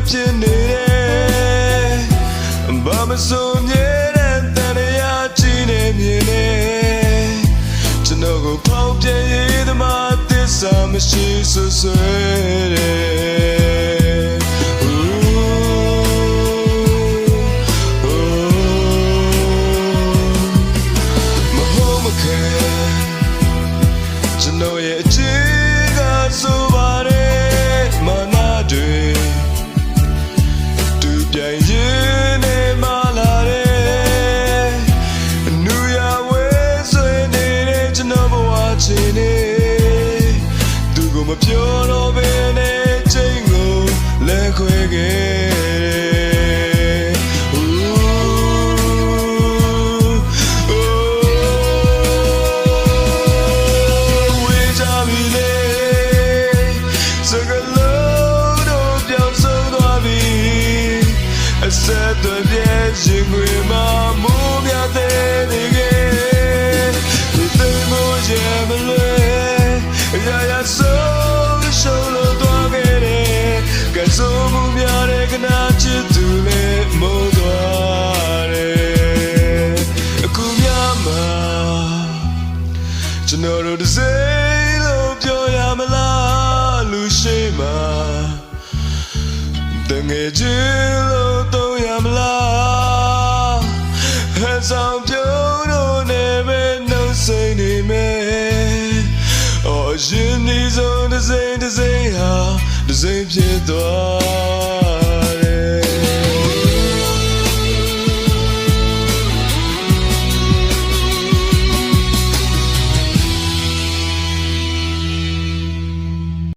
ဖြစ်နေတယ်ဘာမဆိုမြဲတဲ့တန်ရာကြီးနေမြင်နေကျွန်တော်ကိုပေါက်ပြဲရည်သမားသစ္စာမရှိဆွဆွဲတယ်မဟုတ်မခဲကျွန်တော်ရဲ့အချစ်ကဆိုပါတယ်မနာတွေသူပြန်ရင်နေမလာတယ်အနူရဝဲဆွေနေတဲ့ကျွန်တော်ဘဝချင်နေသူကမပြောတော့ဘဲနဲ့ချိန်ကိုလဲခွဲခဲ့ဆက်သွယ်ပြည့်ရင်ခွေမှာမိုးပြတဲ့နေခဲ့ဒီသိမ်းမိုးရဲ့မလွယ်ရာရာဆုံးရှုံးလို့သွားခဲ့တယ်ကဲဆိုးမှုများတဲ့ကနာချစ်သူနဲ့မိုးသွားတယ်အခုများမှာကျွန်တော်တို့တစ်စိမ့်လို့ပြောရမလားလူရှိမှာတငယ်ချင်းလို့တော့ရမလားဟန်ဆောင်ပြုံးတော့နေမဲ့နှုတ်ဆက်နေမယ်အော်ရင်ဒီဆုံးတစ်စိမ့်ဟာတစ်စိမ့်ဖြစ်သွား